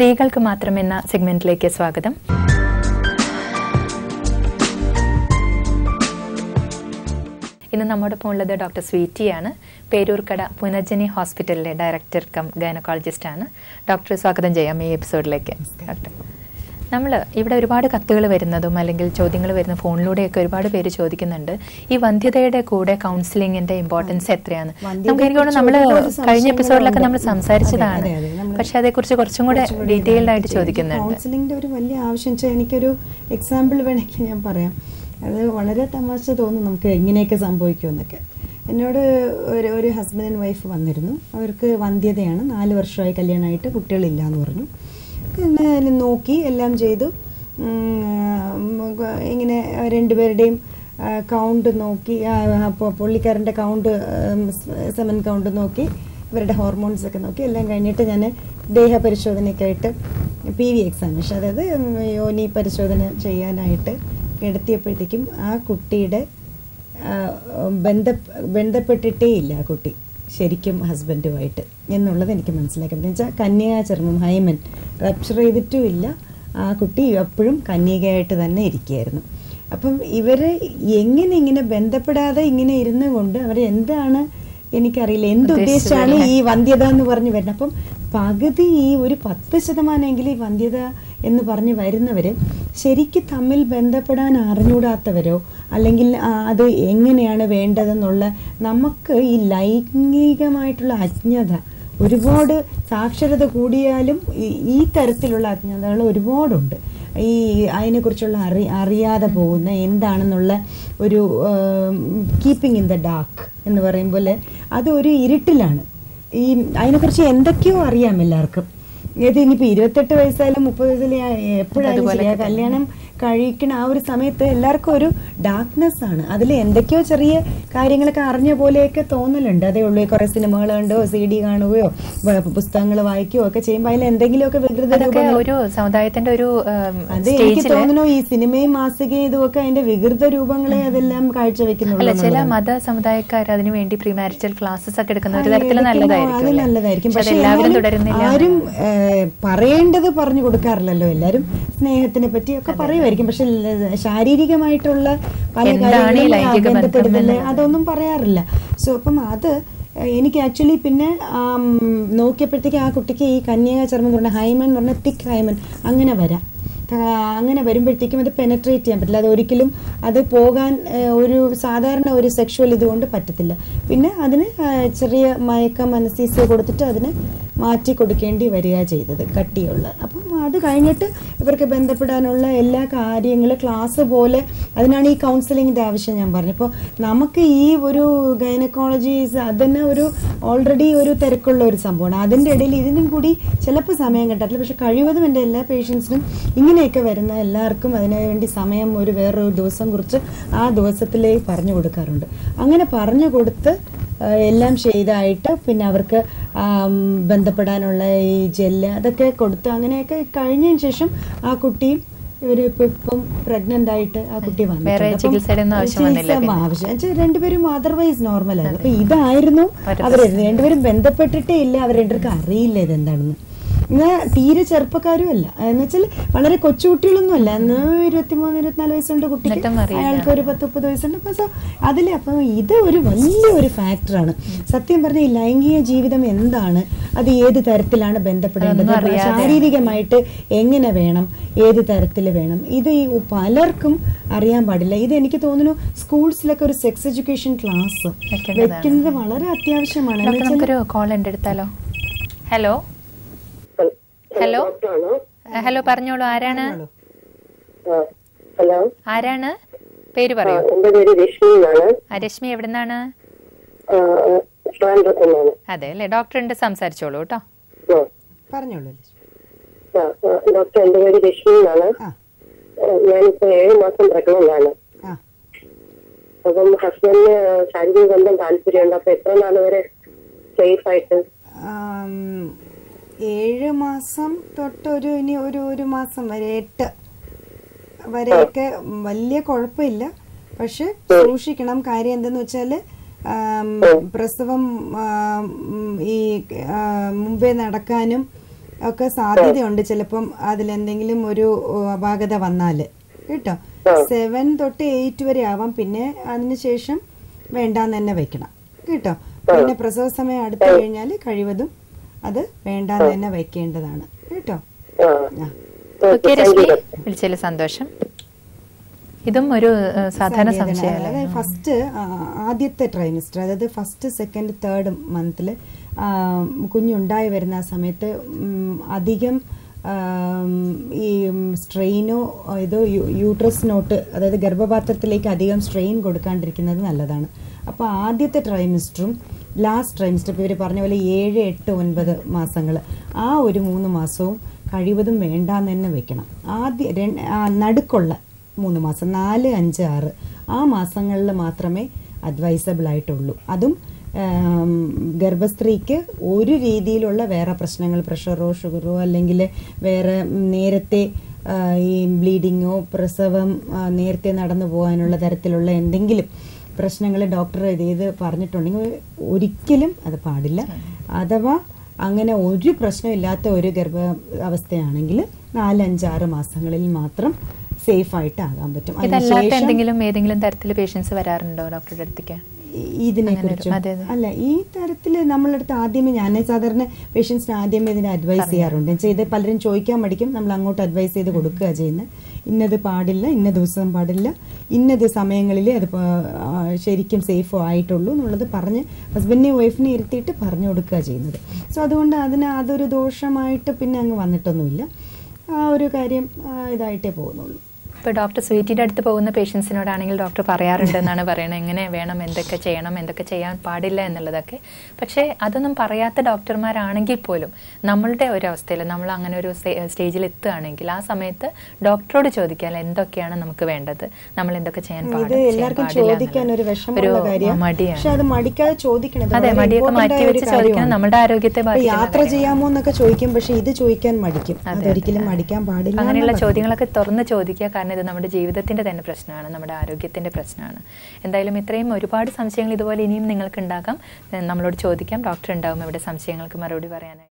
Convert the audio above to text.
സ്ത്രീകൾക്ക് മാത്രം എന്ന സെഗ്മെന്റിലേക്ക് സ്വാഗതം. ഇന്ന് നമ്മോടൊപ്പം ഉള്ളത് ഡോക്ടർ സ്വീറ്റിയാണ്. പേരൂർക്കട പുനർജനി ഹോസ്പിറ്റലിലെ ഡയറക്ടർ കം ഗൈനക്കോളജിസ്റ്റ് ആണ്. ഡോക്ടർ സ്വാഗതം ചെയ്യാം ഈ എപ്പിസോഡിലേക്ക്. ഡോക്ടർ, നമ്മൾ ഇവിടെ ഒരുപാട് കത്തുകൾ വരുന്നതും അല്ലെങ്കിൽ ചോദ്യങ്ങൾ വരുന്ന ഫോണിലൂടെയൊക്കെ ഒരുപാട് പേര് ചോദിക്കുന്നുണ്ട്, ഈ വന്ധ്യതയുടെ കൂടെ കൗൺസിലിങ്ങിന്റെ ഇമ്പോർട്ടൻസ് എത്രയാണ്? നമുക്ക് എനിക്കോട് നമ്മൾ കഴിഞ്ഞ എപ്പിസോഡിലൊക്കെ നമ്മൾ സംസാരിച്ചതാണ്, പക്ഷെ അതേക്കുറിച്ച് കുറച്ചും കൂടെ ഡീറ്റെയിൽഡ് ആയിട്ട് ചോദിക്കുന്നുണ്ട്. കൗൺസിലിംഗിന്റെ ഒരു വലിയ ആവശ്യം, എനിക്കൊരു എക്സാമ്പിൾ വേണമെങ്കിൽ ഞാൻ പറയാം. അത് വളരെ തമാശ തോന്നും നമുക്ക് ഇങ്ങനെയൊക്കെ സംഭവിക്കുമെന്നൊക്കെ. എന്നോട് ഒരു ഹസ്ബൻഡ് ആൻഡ് വൈഫ് വന്നിരുന്നു. അവർക്ക് വന്ധ്യതയാണ്, 4 വർഷമായി കല്യാണമായിട്ട്, കുട്ടികളില്ല എന്ന് പറഞ്ഞു. പിന്നെ നോക്കി എല്ലാം ചെയ്തു. ഇങ്ങനെ രണ്ടുപേരുടെയും കൗണ്ട് നോക്കി, അപ്പോൾ പുള്ളിക്കാരൻ്റെ കൗണ്ട്, സെമൻ കൗണ്ട് നോക്കി, ഇവരുടെ ഹോർമോൺസ് ഒക്കെ നോക്കി എല്ലാം കഴിഞ്ഞിട്ട് ഞാൻ ദേഹപരിശോധനയ്ക്കായിട്ട് PV എക്സാമിനേഷൻ, അതായത് യോനി പരിശോധന ചെയ്യാനായിട്ട് കിടത്തിയപ്പോഴത്തേക്കും ആ കുട്ടിയുടെ ബന്ധപ്പെട്ടിട്ടേ ഇല്ല ആ കുട്ടി ശരിക്കും ഹസ്ബൻഡുമായിട്ട് എന്നുള്ളത് എനിക്ക് മനസ്സിലാക്കുന്നത്. എന്ന് വെച്ചാൽ കന്യാചർമ്മം, ഹൈമൻ റപ്ചർ ചെയ്തിട്ടും ഇല്ല, ആ കുട്ടി എപ്പോഴും കന്യകയായിട്ട് തന്നെ ഇരിക്കുകയായിരുന്നു. അപ്പം ഇവർ ഇങ്ങനെ ബന്ധപ്പെടാതെ ഇങ്ങനെ ഇരുന്നു കൊണ്ട് അവർ എന്താണ് എനിക്കറിയില്ല, എന്തുദ്ദേശിച്ചാണ് ഈ വന്ധ്യത എന്ന് പറഞ്ഞ് വരുന്നത്. അപ്പം പകുതി ഈ ഒരു 10% ഈ വന്ധ്യത എന്ന് പറഞ്ഞ് വരുന്നവർ ശരിക്കും തമ്മിൽ ബന്ധപ്പെടാൻ അറിഞ്ഞൂടാത്തവരോ അല്ലെങ്കിൽ അത് എങ്ങനെയാണ് വേണ്ടതെന്നുള്ള, നമുക്ക് ഈ ലൈംഗികമായിട്ടുള്ള അജ്ഞത, ഒരുപാട് സാക്ഷരത കൂടിയാലും ഈ തരത്തിലുള്ള അജ്ഞതകൾ ഒരുപാടുണ്ട്. ഈ അതിനെക്കുറിച്ചുള്ള അറിയാതെ പോകുന്ന എന്താണെന്നുള്ള ഒരു കീപ്പിംഗ് ഇൻ ദ ഡാർക്ക് എന്ന് പറയും പോലെ, അത് ഒരു ഇരുട്ടിലാണ്. ഈ അതിനെക്കുറിച്ച് എന്തൊക്കെയോ അറിയാം എല്ലാവർക്കും. ഏത് ഇനിയിപ്പോൾ 28 വയസ്സായാലും 30 വയസ്സിലും എപ്പോഴായാലും ശരിയാ, കല്യാണം കഴിക്കണ ആ ഒരു സമയത്ത് എല്ലാവർക്കും ഒരു ഡാർക്ക്നെസ് ആണ്. അതിൽ എന്തൊക്കെയോ ചെറിയ കാര്യങ്ങളൊക്കെ അറിഞ്ഞ പോലെയൊക്കെ തോന്നലുണ്ട്. അതേ ഉള്ളൂ. കുറേ സിനിമകൾ കണ്ടോ, CD കാണുകയോ പുസ്തകങ്ങൾ വായിക്കുകയോ ഒക്കെ ചെയ്യുമ്പോൾ അതിൽ എന്തെങ്കിലുമൊക്കെ വികൃത രൂപങ്ങൾ, ഒരു സമുദായത്തിന്റെ ഒരു അത് എനിക്ക് തോന്നുന്നു ഈ സിനിമയും മാസികയും ഇതുമൊക്കെ അതിന്റെ വികൃത രൂപങ്ങളെ അതെല്ലാം കാഴ്ചവെക്കുന്നുള്ളൂ. ചില മത സമുദായക്കാർ അതിനു വേണ്ടി പ്രീമാരിറ്റൽ ക്ലാസ്സസ് ഒക്കെ എടുക്കുന്ന ഒരു തരത്തിൽ നല്ലതായിരിക്കും. പക്ഷെ ആരും പറയേണ്ടത് പറഞ്ഞു കൊടുക്കാറില്ലല്ലോ. എല്ലാരും സ്നേഹത്തിനെ പറ്റിയൊക്കെ പറയുമായിരിക്കും, പക്ഷെ ശാരീരികമായിട്ടുള്ള പല കാര്യങ്ങളും ബന്ധപ്പെടുത്തല് അതൊന്നും പറയാറില്ല. സോ അപ്പം അത് എനിക്ക് ആക്ച്വലി പിന്നെ നോക്കിയപ്പോഴത്തേക്ക് ആ കുട്ടിക്ക് ഈ കന്യാചർമ്മം എന്ന് പറഞ്ഞാൽ ഹൈമൻ എന്ന് പറഞ്ഞാൽ തിക്ക് ഹൈമൻ അങ്ങനെ വരാം. അങ്ങനെ വരുമ്പോഴത്തേക്കും അത് പെനട്രേറ്റ് ചെയ്യാൻ പറ്റില്ല. അത് ഒരിക്കലും അത് പോകാൻ ഒരു സാധാരണ ഒരു സെക്ഷുവൽ ഇതുകൊണ്ട് പറ്റത്തില്ല. പിന്നെ അതിന് ചെറിയ മയക്കം, അനസ്തീസിയ കൊടുത്തിട്ട് അതിന് മാറ്റി കൊടുക്കേണ്ടി വരിക ചെയ്തത്, കട്ടിയുള്ള. അപ്പം അത് കഴിഞ്ഞിട്ട് ഇവർക്ക് ബന്ധപ്പെടാനുള്ള എല്ലാ കാര്യങ്ങളും ക്ലാസ് പോലെ, അതിനാണ് ഈ കൗൺസിലിങ്ങിൻ്റെ ആവശ്യം ഞാൻ പറഞ്ഞു. ഇപ്പോൾ നമുക്ക് ഈ ഒരു ഗൈനക്കോളജി അതന്നെ ഒരു ഓൾറെഡി ഒരു തിരക്കുള്ള ഒരു സംഭവമാണ്. അതിൻ്റെ ഇടയിൽ ഇതിനും കൂടി ചിലപ്പോൾ സമയം കിട്ടാറില്ല. പക്ഷെ കഴിവതും എൻ്റെ എല്ലാ പേഷ്യൻസിനും ഇങ്ങനെയൊക്കെ വരുന്ന എല്ലാവർക്കും അതിനു വേണ്ടി സമയം വേറൊരു ദിവസം കുറിച്ച് ആ ദിവസത്തിലേക്ക് പറഞ്ഞു കൊടുക്കാറുണ്ട്. അങ്ങനെ പറഞ്ഞു കൊടുത്ത് എല്ലാം ചെയ്തായിട്ട് പിന്നെ അവർക്ക് ബന്ധപ്പെടാനുള്ള ഈ ജെല്ല് അതൊക്കെ കൊടുത്ത് അങ്ങനെയൊക്കെ കഴിഞ്ഞതിന് ശേഷം ആ കുട്ടിയും ഇപ്പം പ്രഗ്നന്റ് ആയിട്ട് ആ കുട്ടി വന്നിട്ടുണ്ട്. ആവശ്യം രണ്ടുപേരും അതർവൈസ് നോർമലായിരുന്നു. അപ്പൊ ഇതായിരുന്നു അവർ രണ്ടുപേരും ബന്ധപ്പെട്ടിട്ടേ ഇല്ല. അവർ രണ്ടുപേർക്ക് അറിയില്ല ഇതെന്താണെന്ന്. തീരെ ചെറുപ്പക്കാരും അല്ല, എന്ന് വെച്ചാൽ വളരെ കൊച്ചുകുട്ടികളൊന്നും അല്ല. 23-24 വയസ്സുണ്ട് കുട്ടിക്ക്, അയാൾക്ക് ഒരു 10-30 വയസ്സുണ്ട്. അപ്പൊ സോ അതില് അപ്പം ഇത് ഒരു വലിയൊരു ഫാക്ടറാണ്. സത്യം പറഞ്ഞ ഈ ലൈംഗിക ജീവിതം എന്താണ്, അത് ഏത് തരത്തിലാണ് ബന്ധപ്പെടേണ്ടത്, ശാരീരികമായിട്ട് എങ്ങനെ വേണം, ഏത് തരത്തിൽ വേണം, ഇത് പലർക്കും അറിയാൻ പാടില്ല. ഇത് എനിക്ക് തോന്നുന്നു സ്കൂൾസിലൊക്കെ ഒരു സെക്സ് എഡ്യൂക്കേഷൻ ക്ലാസ് വെക്കുന്നത് വളരെ അത്യാവശ്യമാണ്. നമുക്കൊരു കോൾ എടുത്താലോ? ഹലോ ഹലോ ഹലോ, പറഞ്ഞോളൂ. ആരാണ്? ഹലോ, ആരാണ്? പേര് പറയൂ. എന്റെ പേര് രശ്മി എന്നാണ്. രശ്മി എവിടുന്നാണ്? അതെ അല്ലേ, ഡോക്ടറിന്റെ സംസാരിച്ചോളൂ കേട്ടോ. പറഞ്ഞോളൂ. ഡോക്ടർ, എന്റെ പേര് രശ്മി എന്നാണ്. ഞാനിപ്പോ 7 മാസം പ്രഗ്നന്റ് ആണ്. അപ്പം ഹസ്ബൻഡിന് ശാരീരിക ബന്ധം താല്പര്യമുണ്ട്. അപ്പൊ എത്ര നാൾ വരെ സേഫ് ആയിട്ട്? 7 മാസം തൊട്ട് ഇനി ഒരു മാസം വരെ 8 വരെയൊക്കെ വലിയ കുഴപ്പമില്ല. പക്ഷെ സൂക്ഷിക്കണം. കാര്യം എന്തെന്ന് വെച്ചാൽ പ്രസവം ഈ മുമ്പേ നടക്കാനും ഒക്കെ സാധ്യതയുണ്ട്. ചിലപ്പം അതിലെന്തെങ്കിലും ഒരു അപാകത വന്നാൽ കേട്ടോ. 7 തൊട്ട് 8 വരെ ആവാം. പിന്നെ അതിനുശേഷം വേണ്ടാന്ന് തന്നെ വെക്കണം കേട്ടോ. പിന്നെ പ്രസവ സമയം അടുത്തു കഴിഞ്ഞാൽ കഴിവതും അത് വേണ്ടാന്ന് തന്നെ വെക്കേണ്ടതാണ് കേട്ടോ. വിളിച്ചതിൽ സന്തോഷം. ഇതും ഒരു സാധാരണ സംശയമല്ല. ഫസ്റ്റ് ആദ്യത്തെ ട്രൈമിസ്റ്റർ, അതായത് ഫസ്റ്റ്, സെക്കൻഡ്, തേർഡ് മന്തിൽ കുഞ്ഞുണ്ടായി വരുന്ന ആ സമയത്ത് അധികം ഈ സ്ട്രെയിനോ ഇതോ യൂട്രസിനോട്ട്, അതായത് ഗർഭപാത്രത്തിലേക്ക് അധികം സ്ട്രെയിൻ കൊടുക്കാണ്ടിരിക്കുന്നത് നല്ലതാണ്. അപ്പോൾ ആദ്യത്തെ ട്രൈമിസ്റ്ററും ലാസ്റ്റ് ട്രൈമിസ്റ്റർ, ഇപ്പോൾ ഇവർ പറഞ്ഞ പോലെ 7, 8, 9 മാസങ്ങൾ, ആ ഒരു 3 മാസവും കഴിവതും വേണ്ടാന്ന് തന്നെ വെക്കണം. നടുക്കുള്ള 3 മാസം 4, 5, 6 ആ മാസങ്ങളിൽ മാത്രമേ അഡ്വൈസബിൾ ആയിട്ടുള്ളൂ. അതും ഗർഭസ്ത്രീക്ക് ഒരു രീതിയിലുള്ള വേറെ പ്രശ്നങ്ങൾ, പ്രഷറോ ഷുഗറോ അല്ലെങ്കിൽ വേറെ നേരത്തെ ഈ ബ്ലീഡിങ്ങോ പ്രസവം നേരത്തെ നടന്നു പോകാനുള്ള തരത്തിലുള്ള എന്തെങ്കിലും പ്രശ്നങ്ങൾ ഡോക്ടർ ഇത് പറഞ്ഞിട്ടുണ്ടെങ്കിൽ ഒരിക്കലും അത് പാടില്ല. അഥവാ അങ്ങനെ ഒരു പ്രശ്നമില്ലാത്ത ഒരു ഗർഭാവസ്ഥയാണെങ്കിൽ 4, 5, 6 മാസങ്ങളിൽ മാത്രം സേഫ് ആയിട്ട് ആകാൻ പറ്റും. ഏതെങ്കിലും തരത്തിൽ പേഷ്യൻസ് വരാറുണ്ടോ ഡോക്ടറുടെ അടുത്തേക്ക് ഇതിനെ കുറിച്ച്? അല്ല, ഈ തരത്തിൽ നമ്മളടുത്ത് ആദ്യമേ ഞാൻ സാധാരണ പേഷ്യൻസിന് ആദ്യമേ ഇതിനെ അഡ്വൈസ് ചെയ്യാറുണ്ട്. ഇത് പലരും ചോദിക്കാൻ മടിക്കും, നമ്മൾ അങ്ങോട്ട് അഡ്വൈസ് ചെയ്ത് കൊടുക്കുക ചെയ്യുന്നത്. ഇന്നത് പാടില്ല, ഇന്ന ദിവസം പാടില്ല, ഇന്നത് സമയങ്ങളിൽ അത് ശരിക്കും സേഫ് ആയിട്ടുള്ളൂ എന്നുള്ളത് പറഞ്ഞ് ഹസ്ബൻഡിനെയും വൈഫിനെ ഇരുത്തിയിട്ട് പറഞ്ഞു കൊടുക്കുക ചെയ്യുന്നത്. സോ അതുകൊണ്ട് അതൊരു ദോഷമായിട്ട് പിന്നെ അങ്ങ് വന്നിട്ടൊന്നുമില്ല. ആ ഒരു കാര്യം ഇതായിട്ടേ പോകുന്നുള്ളൂ. ഇപ്പോൾ ഡോക്ടർ സ്വീറ്റിയുടെ അടുത്ത് പോകുന്ന പേഷ്യൻസിനോടാണെങ്കിൽ ഡോക്ടർ പറയാറുണ്ടെന്നാണ് പറയുന്നത്, എങ്ങനെ വേണം, എന്തൊക്കെ ചെയ്യണം, എന്തൊക്കെ ചെയ്യാൻ പാടില്ല എന്നുള്ളതൊക്കെ. പക്ഷേ അതൊന്നും പറയാത്ത ഡോക്ടർമാരാണെങ്കിൽ പോലും നമ്മളുടെ ഒരു അവസ്ഥയിൽ നമ്മൾ അങ്ങനെ ഒരു സ്റ്റേജിൽ എത്തുകയാണെങ്കിൽ ആ സമയത്ത് ഡോക്ടറോട് ചോദിക്കാൻ എന്തൊക്കെയാണ് നമുക്ക് വേണ്ടത്, നമ്മൾ എന്തൊക്കെ ചെയ്യാൻ പാടില്ല, അതെ മടിയൊക്കെ മാറ്റി വെച്ച് ചോദിക്കണം. നമ്മുടെ ആരോഗ്യത്തെ യാത്ര ചെയ്യാമോ എന്നൊക്കെ ചോദിക്കും, പക്ഷെ ഇത് ചോദിക്കാൻ മടിക്കും. അതൊരിക്കലും മടിക്കാൻ പാടില്ല. അങ്ങനെയുള്ള ചോദ്യങ്ങളൊക്കെ തുറന്ന് ചോദിക്കുക. കാരണം ഇത് നമ്മുടെ ജീവിതത്തിന്റെ തന്നെ പ്രശ്നമാണ്, നമ്മുടെ ആരോഗ്യത്തിന്റെ പ്രശ്നമാണ്. എന്തായാലും ഇത്രയും ഒരുപാട് സംശയങ്ങൾ ഇതുപോലെ ഇനിയും നിങ്ങൾക്ക് ഉണ്ടാകാം. നമ്മളോട് ചോദിക്കാം, ഡോക്ടർ ഉണ്ടാവും ഇവിടെ സംശയങ്ങൾക്ക് മറുപടി പറയാനായി.